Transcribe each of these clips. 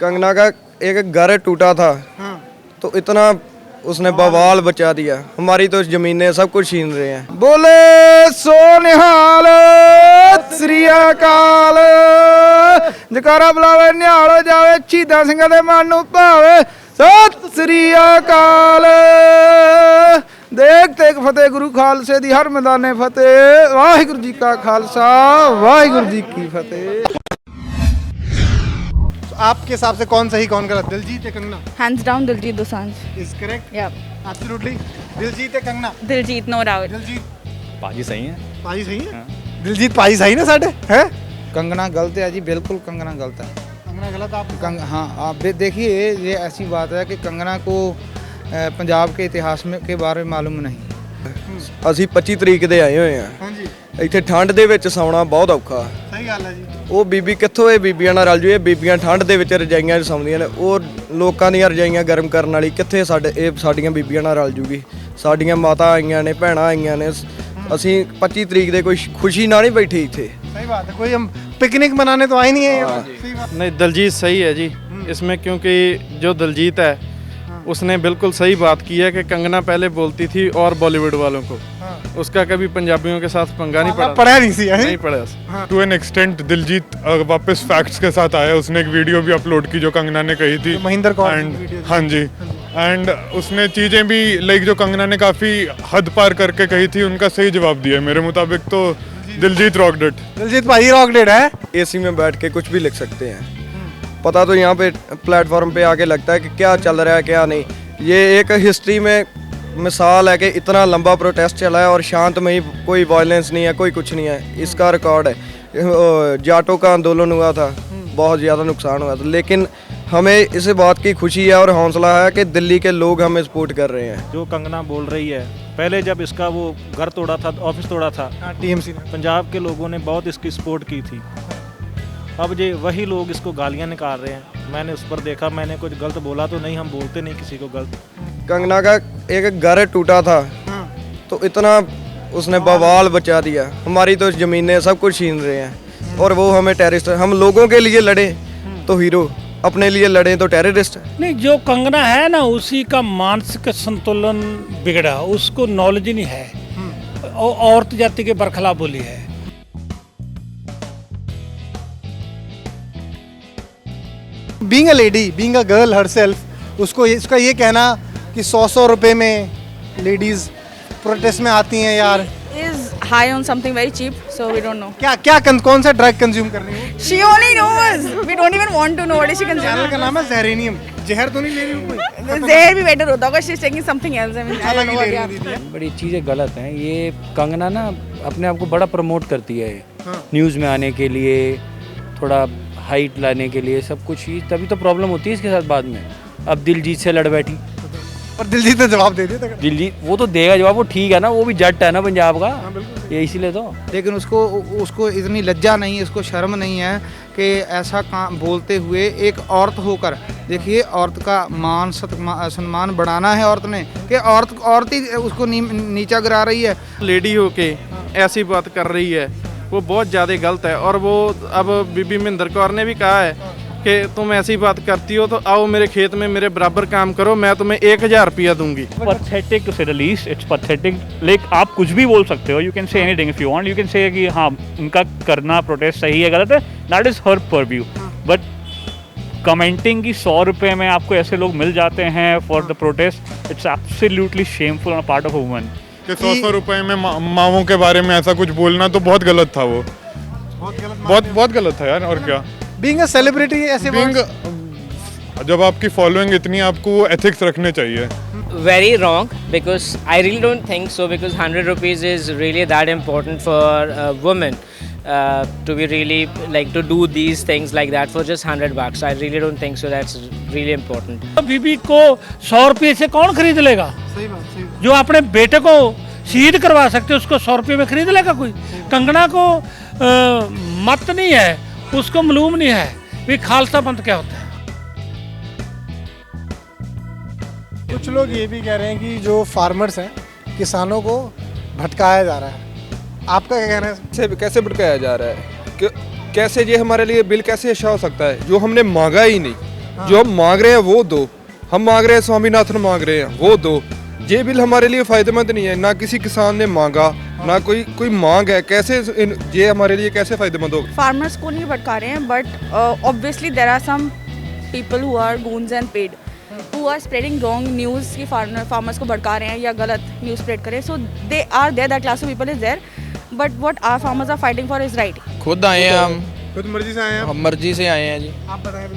कंगना का एक घर टूटा था तो इतना उसने बवाल बचा दिया। हमारी तो जमीनें सब कुछ छीन रहे हैं। बोले सो निहाल श्री अकाल जकारा बुलावे निहाल जावे शहीदां ਸਿੰਘਾਂ ਦੇ ਮਨ ਨੂੰ ਭਾਵੇ ਸਤਿ ਸ੍ਰੀ ਅਕਾਲ। देख तेग फतेह गुरु खालसे दी हर मैदाने फतेह। वाहिगुरु जी का खालसा वाहिगुरु जी की फतेह। आपके हिसाब से कौन सही कौन गलत, दिलजीत या Kangana? Hands down, Diljit Dosanjh. Is correct? Yeah. Absolutely. Diljit या Kangana? Diljit, no doubt. Diljit पाजी सही है। पाजी सही है? दिलजीत पाजी सही ना साढ़े है? कंगना गलत है जी, बिल्कुल कंगना गलत है। कंगना गलत आप? हाँ, आप देखिए ये ऐसी बात है कि कंगना को पंजाब के इतिहास में के बारे में मालूम नहीं। ਅਸੀਂ 25 ਤਰੀਕ ਦੇ ਆਏ ਹੋਏ ਆ। ਹਾਂਜੀ ਇੱਥੇ ਠੰਡ ਦੇ ਵਿੱਚ ਸੌਣਾ ਬਹੁਤ ਔਖਾ। ਸਹੀ ਗੱਲ ਹੈ ਜੀ। ਉਹ ਬੀਬੀ ਕਿੱਥੋਂ ਇਹ ਬੀਬੀਆਂ ਨਾਲ ਰਲ ਜੂ। ਇਹ ਬੀਬੀਆਂ ਠੰਡ ਦੇ ਵਿੱਚ ਰਜਾਈਆਂ 'ਚ ਸੌਂਦੀਆਂ ਨੇ। ਉਹ ਲੋਕਾਂ ਦੀਆਂ ਰਜਾਈਆਂ ਗਰਮ ਕਰਨ ਵਾਲੀ ਕਿੱਥੇ ਸਾਡੀਆਂ ਬੀਬੀਆਂ ਨਾਲ ਰਲ ਜੂਗੀ। ਸਾਡੀਆਂ ਮਾਤਾ ਆਈਆਂ ਨੇ, ਭੈਣਾਂ ਆਈਆਂ ਨੇ। ਅਸੀਂ 25 ਤਰੀਕ ਦੇ ਕੋਈ ਖੁਸ਼ੀ ਨਾਲ ਨਹੀਂ ਬੈਠੇ ਇੱਥੇ। सही बात है, कोई हम पिकनिक मनाने तो आए नहीं है यहाँ। सही बात। नहीं, दिलजीत सही है जी इसमें, क्योंकि जो दिलजीत है उसने बिल्कुल सही बात की है कि कंगना पहले बोलती थी और बॉलीवुड वालों को, उसका कभी पंजाबियों के साथ पंगा नहीं पड़ा। पढ़ा नहीं सी नहीं पड़ा। टू एन एक्सटेंट दिलजीत वापस फैक्ट्स के साथ आया। उसने एक वीडियो भी अपलोड की जो कंगना ने कही थी, महेंद्र कौर की एंड वीडियो। हाँ जी, एंड उसने चीज़ें भी लाइक जो कंगना ने काफ़ी हद पार करके कही थी उनका सही जवाब दिया है। मेरे मुताबिक तो दिलजीत रॉकड इट। दिलजीत भाई रॉकडेड है। एसी में बैठ के कुछ भी लिख सकते हैं। पता तो यहाँ पे प्लेटफॉर्म पे आके लगता है कि क्या चल रहा है क्या नहीं। ये एक हिस्ट्री में मिसाल है कि इतना लंबा प्रोटेस्ट चला है और शांतमयी, कोई वायलेंस नहीं है, कोई कुछ नहीं है। इसका रिकॉर्ड है। जाटों का आंदोलन हुआ था, बहुत ज़्यादा नुकसान हुआ था, लेकिन हमें इस बात की खुशी है और हौसला है कि दिल्ली के लोग हमें सपोर्ट कर रहे हैं। जो कंगना बोल रही है, पहले जब इसका वो घर तोड़ा था, ऑफिस तोड़ा था, टीएमसी ने पंजाब के लोगों ने बहुत इसकी सपोर्ट की थी। अब ये वही लोग इसको गालियां निकाल रहे हैं। मैंने उस पर देखा, मैंने कुछ गलत बोला तो नहीं, हम बोलते नहीं किसी को गलत। कंगना का एक घर टूटा था तो इतना उसने बवाल बचा दिया। हमारी तो जमीनें सब कुछ छीन रहे हैं और वो हमें टेररिस्ट। हम लोगों के लिए लड़े तो हीरो, अपने लिए लड़े तो टेररिस्ट। नहीं, जो कंगना है ना उसी का मानसिक संतुलन बिगड़ा, उसको नॉलेज ही नहीं है और औरत जाति के बरखलाफ बोली है। Being a lady, being a girl herself, उसको उसका ये कहना कि 100 रुपए में लेडीज प्रोटेस्ट में आती हैं यार। Is high on something very cheap, so we don't know. क्या कौन सा ड्रग कंज्यूम कर रही हो? She only knows. We don't even want to know what is she channel consuming. का नाम है जहरीनियम। जहर तो नहीं ले रही हूँ कोई? Zehar भी better होता होगा. She's taking something else. I mean, I don't know what ले they रही are. थी। बड़ी चीज़ें गलत हैं। ये कंगना ना अपने आप को बड़ा प्रमोट करती है न्यूज़ में आने के लिए, थोड़ा हाइट लाने के लिए, सब कुछ ही। तभी तो प्रॉब्लम होती है इसके साथ बाद में। अब दिलजीत से लड़ बैठी, और दिलजीत ने जवाब दे दिया। दिलजीत वो तो देगा जवाब, वो ठीक है ना, वो भी जट है ना पंजाब का, ये इसीलिए तो। लेकिन उसको इतनी लज्जा नहीं है, उसको शर्म नहीं है कि ऐसा काम बोलते हुए एक औरत होकर, देखिए औरत का मान सम्मान बढ़ाना है औरत ने, कि औरत ही उसको नीचा गिरा रही है। लेडी होके ऐसी बात कर रही है वो बहुत ज़्यादा गलत है। और वो अब बीबी महेंद्र कौर ने भी कहा है कि तुम ऐसी बात करती हो तो आओ मेरे खेत में मेरे बराबर काम करो, मैं तुम्हें 1000 रुपया दूंगी। पथेटिक टू से the least, it's pathetic. Like आप कुछ भी बोल सकते हो, you can say anything if you want. You can say कि हाँ उनका करना प्रोटेस्ट सही है गलत है, that is her purview. But commenting की 100 रुपये में आपको ऐसे लोग मिल जाते हैं for the protest, it's absolutely shameful on part of a woman. कि 100 रुपए में मावों के बारे में ऐसा कुछ बोलना तो बहुत गलत था। वो बहुत गलत था यार। और क्या बीइंग अ सेलिब्रिटी ऐसे जब आपकी फॉलोइंग इतनी, आपको एथिक्स रखने चाहिए। Very wrong, because I really don't think so, because 100 rupees is really that important for a woman to be really like to do these things like that for just 100 bucks. I really don't think so. That's really important. बीबी को 100 रुपये से कौन खरीद लेगा? सही बात। जो अपने बेटे को शहीद करवा सकते उसको 100 रुपये में खरीद लेगा कोई? कंगना को मत नहीं है, उसको मालूम नहीं है भी खालसा पंथ क्या होता है। कुछ लोग ये भी कह रहे हैं कि जो फार्मर्स हैं, किसानों को भटकाया जा रहा है। आपका क्या कहना है? कैसे भटकाया जा रहा है? कैसे ये हमारे लिए बिल कैसे अच्छा हो सकता है जो हमने मांगा ही नहीं? जो हम मांग रहे हैं वो दो। हम मांग रहे हैं स्वामीनाथन मांग रहे हैं वो दो। ये बिल हमारे लिए फायदेमंद नहीं है, ना किसी किसान ने मांगा, ना कोई मांग है। कैसे ये हमारे लिए कैसे फायदेमंद होगा? फार्मर्स को नहीं भटका रहे हैं, but obviously there are some people who are goons and paid who are spreading wrong news कि फार्मर्स को भटका रहे हैं या गलत न्यूज़ स्प्रेड करें। So they are there, that class of people is there, but what our farmers are fighting for is right. खुद आए हैं हम, खुद मर्जी से आए हैं हम मर्जी से आए हैं जी। आप बताएं,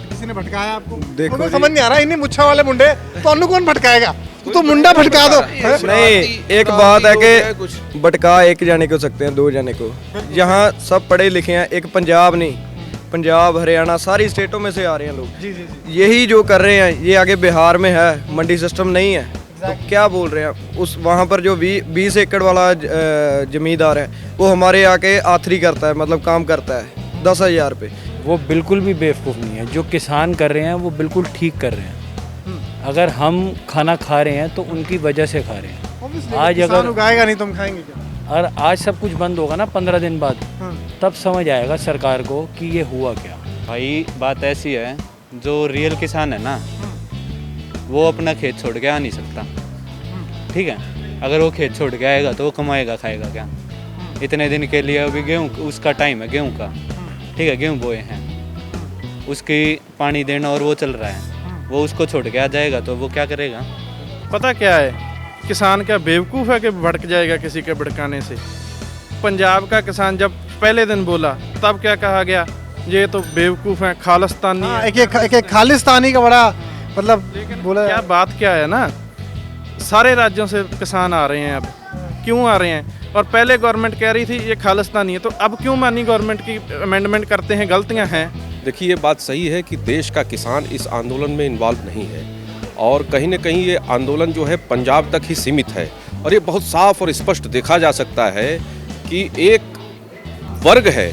किसी ने भटकाया आपको? देखो मुझे जी। समझ नहीं आ रहा, इन्हीं मुच्छा वाले मुंडे तो कौन भटकाएगा? तो मुंडा भटका दो। नहीं, एक बात है कि भटका एक जाने को सकते हैं, दो जाने को। यहाँ सब पढ़े लिखे हैं, एक पंजाब नहीं, पंजाब हरियाणा सारी स्टेटों में से आ रहे हैं लोग। जी जी जी। यही जो कर रहे हैं ये आगे बिहार में है, मंडी सिस्टम नहीं है। तो क्या बोल रहे हैं? उस वहाँ पर जो 20 एकड़ वाला जमींदार है वो हमारे आके आथरी करता है, मतलब काम करता है 10,000 पे। वो बिल्कुल भी बेवकूफ़ नहीं है। जो किसान कर रहे हैं वो बिल्कुल ठीक कर रहे हैं। अगर हम खाना खा रहे हैं तो उनकी वजह से खा रहे हैं। आज अगर उगाएगा नहीं तो हम खाएंगे क्या? और आज सब कुछ बंद होगा ना 15 दिन बाद, तब समझ आएगा सरकार को कि ये हुआ क्या। भाई बात ऐसी है, जो रियल किसान है ना वो अपना खेत छोड़ के आ नहीं सकता, ठीक है। अगर वो खेत छोड़ के आएगा तो वो कमाएगा खाएगा क्या? इतने दिन के लिए अभी गेहूँ उसका टाइम है, गेहूँ का, ठीक है, गेहूँ बोए हैं, उसकी पानी देना और वो चल रहा है, वो उसको छोड़ के आ जाएगा तो वो क्या करेगा? पता क्या है, किसान क्या बेवकूफ़ है कि भड़क जाएगा किसी के भड़काने से? पंजाब का किसान जब पहले दिन बोला तब क्या कहा गया? ये तो बेवकूफ़ हैं, खालिस्तानी है। एक खालिस्तानी का बड़ा मतलब बोला। क्या बात क्या है ना, सारे राज्यों से किसान आ रहे हैं। अब क्यों आ रहे हैं? और पहले गवर्नमेंट कह रही थी ये खालिस्तानी है, तो अब क्यों मानी गवर्नमेंट की अमेंडमेंट करते हैं? गलतियां हैं। देखिए, ये बात सही है कि देश का किसान इस आंदोलन में इन्वॉल्व नहीं है, और कहीं न कहीं ये आंदोलन जो है पंजाब तक ही सीमित है। और ये बहुत साफ और स्पष्ट देखा जा सकता है कि एक वर्ग है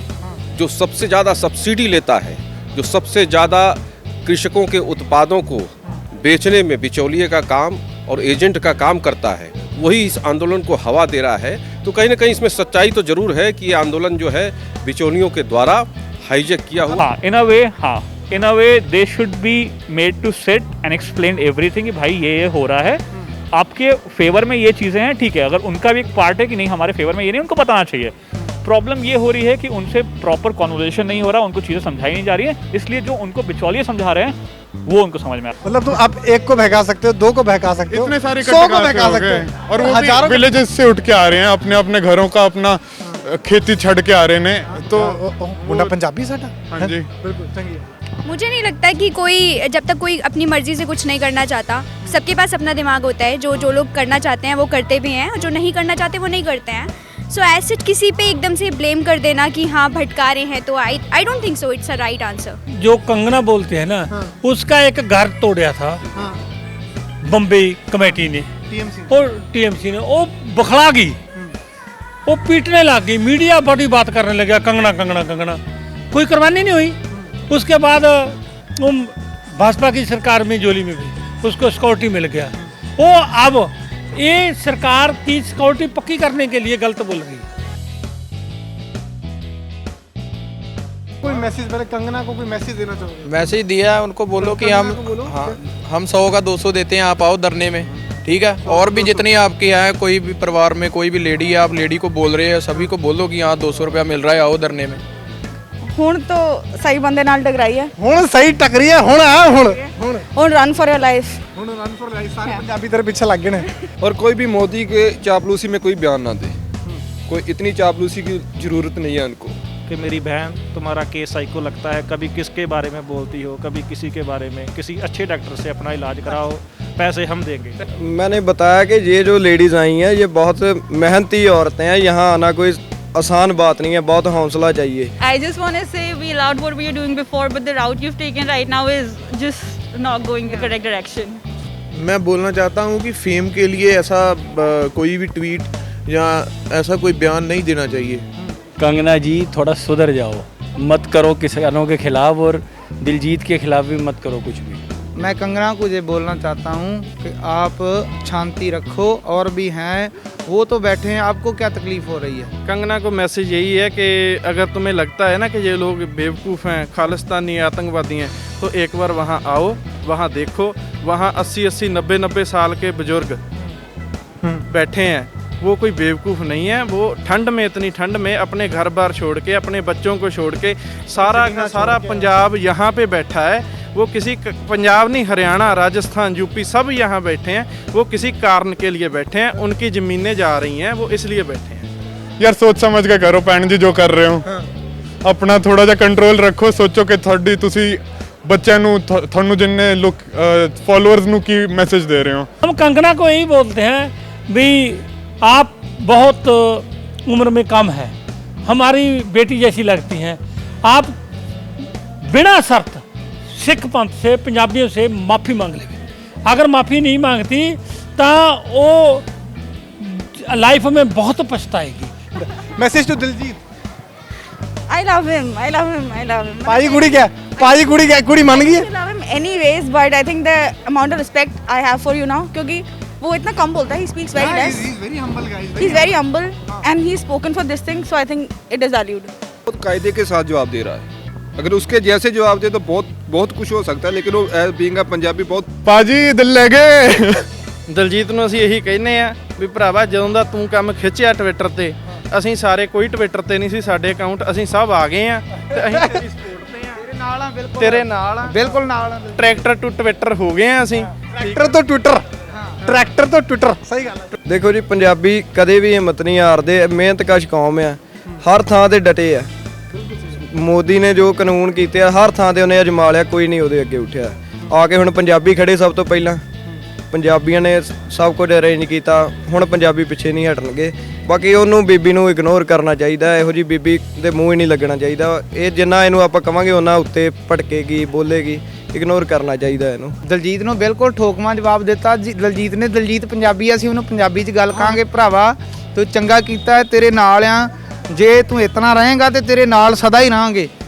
जो सबसे ज़्यादा सब्सिडी लेता है, जो सबसे ज़्यादा कृषकों के उत्पादों को बेचने में बिचौलिए का काम और एजेंट का काम करता है, वही इस आंदोलन को हवा दे रहा है। तो कहीं ना कहीं इसमें सच्चाई तो जरूर है कि ये आंदोलन जो है बिचौलियों के द्वारा हाईजैक किया हुआ। हाँ, in a way they should be made to set and explain everything कि भाई ये हो रहा है, आपके फेवर में ये चीज़ें हैं, ठीक है। अगर उनका भी एक पार्ट है कि नहीं हमारे फेवर में ये नहीं, उनको बताना चाहिए। प्रॉब्लम ये हो रही है कि उनसे प्रॉपर कॉन्वर्सेशन नहीं हो रहा, उनको चीज़ें समझाई नहीं जा रही है, इसलिए जो उनको बिचौलिए समझा रहे हैं वो उनको समझ में आता है। मतलब तो आप एक को बहका सकते हो, दो को बहका सकते हो, इतने सारे 100 को बहका सकते हो, और वो भी विलेजेस से उठ के आ रहे हैं, अपने अपने घरों का अपना खेती छड़ के आ रहे हैं। तो मुंडा पंजाबी सटा। हाँ जी, बिल्कुल चंगी। मुझे नहीं लगता कि कोई, जब तक कोई अपनी मर्जी से कुछ नहीं करना चाहता, सबके पास अपना दिमाग होता है। जो लोग करना चाहते हैं वो करते भी हैं, और जो नहीं करना चाहते वो नहीं करते हैं। सो ऐसे किसी पे एकदम से ब्लेम कर देना कि हाँ भटका रहे हैं, तो I don't think so it's a right answer. जो कंगना बोलते हैं ना, उसका एक घर तोड़ा था बम्बई कमेटी ने और टीएमसी ने, वो बखला गई, वो पीटने लग गई, मीडिया बड़ी बात करने लगा कंगना कंगना कंगना, कोई करवानी नहीं हुई। उसके बाद वो भाजपा की सरकार में जोली में भी उसको सिक्योरिटी मिल गया। वो अब ये सरकार की सिक्योरिटी पक्की करने के लिए गलत बोल रही है। कोई मैसेज, पहले कंगना को कोई मैसेज देना चाहोगे? मैसेज दिया है उनको, बोलो कि हम 100 का 200 देते हैं, आप आओ धरने में, ठीक है। और भी जितनी आपकी है, कोई भी परिवार में कोई भी लेडी है, आप लेडी को बोल रहे हैं, सभी को बोलो कि यहाँ 200 रुपया मिल रहा है, आओ धरने में। ਹੁਣ तो सही बंदे नाल टकराई है, ਹੁਣ सही टकरी है, ਹੁਣ run for your life. Run for life, सारे पंजाबी तेरे पीछे लग गए। और कोई भी मोदी के चापलूसी में कोई बयान ना दे, कोई इतनी चापलूसी की जरूरत नहीं है उनको। कि मेरी बहन तुम्हारा केस साइको लगता है, कभी किसके बारे में बोलती हो, कभी किसी के बारे में, किसी अच्छे डॉक्टर से अपना इलाज कराओ, पैसे हम देंगे। मैंने बताया कि ये जो लेडीज़ आई हैं ये बहुत मेहनती औरतें हैं, यहाँ आना कोई आसान बात नहीं है, बहुत हौसला चाहिए। I just want to say we loved what we were doing before, but the route you've taken right now is just not going the correct direction. मैं बोलना चाहता हूँ कि फेम के लिए ऐसा कोई भी ट्वीट या ऐसा कोई बयान नहीं देना चाहिए। कंगना जी थोड़ा सुधर जाओ, मत करो किसानों के खिलाफ, और दिलजीत के खिलाफ भी मत करो कुछ भी। मैं कंगना को ये बोलना चाहता हूँ कि आप शांति रखो, और भी हैं वो तो बैठे हैं, आपको क्या तकलीफ़ हो रही है? कंगना को मैसेज यही है कि अगर तुम्हें लगता है ना कि ये लोग बेवकूफ़ हैं, खालिस्तानी आतंकवादी हैं, तो एक बार वहाँ आओ, वहाँ देखो, वहाँ 80-80 90-90 साल के बुजुर्ग बैठे हैं। वो कोई बेवकूफ़ नहीं है, वो ठंड में, इतनी ठंड में अपने घर बार छोड़ के, अपने बच्चों को छोड़ के, सारा का सारा पंजाब यहाँ पे बैठा है। वो किसी पंजाब नहीं, हरियाणा, राजस्थान, यूपी सब यहाँ बैठे हैं। वो किसी कारण के लिए बैठे हैं, उनकी ज़मीनें जा रही हैं, वो इसलिए बैठे हैं। यार सोच समझ के करो भैन जी जो कर रहे हो, अपना थोड़ा जा कंट्रोल रखो। सोचो कि थोड़ी तुसी बच्चों ਨੂੰ ਤੁਹਾਨੂੰ ਜਿੰਨੇ ਲੋਕ फॉलोअर्स ਨੂੰ ਕੀ मैसेज दे रहे हो। हम कंगना को यही बोलते हैं भी आप बहुत उम्र में कम है, हमारी बेटी जैसी लगती हैं, आप बिना शर्त सिख पंथ से, पंजाबियों से माफ़ी मांग ले। अगर माफ़ी नहीं मांगती तो वो लाइफ में बहुत पछताएगी। Message to Diljit. I love him. I love him. I love him. पाई कुड़ी क्या? पाई कुड़ी क्या? कुड़ी मान गई है? I love him anyways, but I think the amount of respect I have for you now, क्योंकि वो इतना कम बोलता है, he speaks very less. He's very humble guy. He's very humble and he's spoken for this thing, so I think it is valued. बहुत कायदे के साथ जवाब दे रहा है। अगर उसके जैसे जवाब दे तो बहुत कुछ हो सकता है, लेकिन वो एज बीइंग अ पंजाबी बहुत पाजी दिल ले गए। ਦਲਜੀਤ ਨੂੰ ਅਸੀਂ ਇਹੀ ਕਹਿੰਦੇ ਆ ਵੀ ਭਰਾਵਾ, ਜਦੋਂ ਦਾ ਤੂੰ ਕੰਮ ਖਿੱਚਿਆ ਟਵਿੱਟਰ ਤੇ, ਅਸੀਂ ਸਾਰੇ ਕੋਈ ਟਵਿੱਟਰ ਤੇ ਨਹੀਂ ਸੀ ਸਾਡੇ ਅਕਾਊਂਟ, ਅਸੀਂ ਸਭ ਆ ਗਏ ਆ ਤੇ ਅਸੀਂ ਤੇਰੀ ਸਪੋਰਟ ਤੇ ਆ, ਤੇਰੇ ਨਾਲ ਆ, ਬਿਲਕੁਲ ਤੇਰੇ ਨਾਲ ਆ, ਬਿਲਕੁਲ ਨਾਲ ਆ। ਟਰੈਕਟਰ ਟੂ ਟਵਿੱਟਰ ਹੋ ਗਏ ਆ ਅਸੀਂ। ट्रैक्टर तो ट्विटर, ट्रैक्टर तो ट्विटर। सही गल है। ਦੇਖੋ ਜੀ, ਪੰਜਾਬੀ ਕਦੇ ਵੀ ਹਿੰਮਤ ਨਹੀਂ ਹਾਰਦੇ, ਮਿਹਨਤਕਸ਼ ਕੌਮ ਆ, ਹਰ ਥਾਂ ਤੇ ਡਟੇ ਆ। ਮੋਦੀ ਨੇ ਜੋ ਕਾਨੂੰਨ ਕੀਤੇ ਆ, ਹਰ ਥਾਂ ਤੇ ਉਹਨੇ ਅਜਮਾ ਲਿਆ, ਕੋਈ ਨਹੀਂ ਉਹਦੇ ਅੱਗੇ ਉੱਠਿਆ। ਆ ਕੇ ਹੁਣ ਪੰਜਾਬੀ ਖੜੇ ਸਭ ਤੋਂ ਪਹਿਲਾਂ, ਪੰਜਾਬੀਆਂ ਨੇ ਸਭ ਕੁਝ ਅਰੇਂਜ ਕੀਤਾ, ਹੁਣ ਪੰਜਾਬੀ ਪਿੱਛੇ ਨਹੀਂ ਹਟਣਗੇ। ਬਾਕੀ ਉਹਨੂੰ ਬੀਬੀ ਨੂੰ ਇਗਨੋਰ ਕਰਨਾ ਚਾਹੀਦਾ, ਇਹੋ ਜੀ ਬੀਬੀ ਦੇ ਮੂੰਹ ਹੀ ਨਹੀਂ ਲੱਗਣਾ ਚਾਹੀਦਾ। ਇਹ ਜਿੰਨਾ ਇਹਨੂੰ ਆਪਾਂ ਕਵਾਂਗੇ ਉਹਨਾਂ ਉੱਤੇ ਭਟਕੇਗੀ, ਬੋਲੇਗੀ, ਇਗਨੋਰ ਕਰਨਾ ਚਾਹੀਦਾ ਇਹਨੂੰ। ਦਲਜੀਤ ਨੂੰ ਬਿਲਕੁਲ ਠੋਕਵਾਂ ਜਵਾਬ ਦਿੱਤਾ ਦਲਜੀਤ ਨੇ। ਦਲਜੀਤ ਪੰਜਾਬੀ ਆ, ਅਸੀਂ ਉਹਨੂੰ ਪੰਜਾਬੀ 'ਚ ਗੱਲ ਕਹਾਂਗੇ, ਭਰਾਵਾ ਤੂੰ ਚੰਗਾ ਕੀਤਾ, ਤੇਰੇ ਨਾਲ ਆ, ਜੇ ਤੂੰ ਇਤਨਾ ਰਹੇਗਾ ਤੇ ਤੇਰੇ ਨਾਲ ਸਦਾ ਹੀ ਰਹਾਂਗੇ।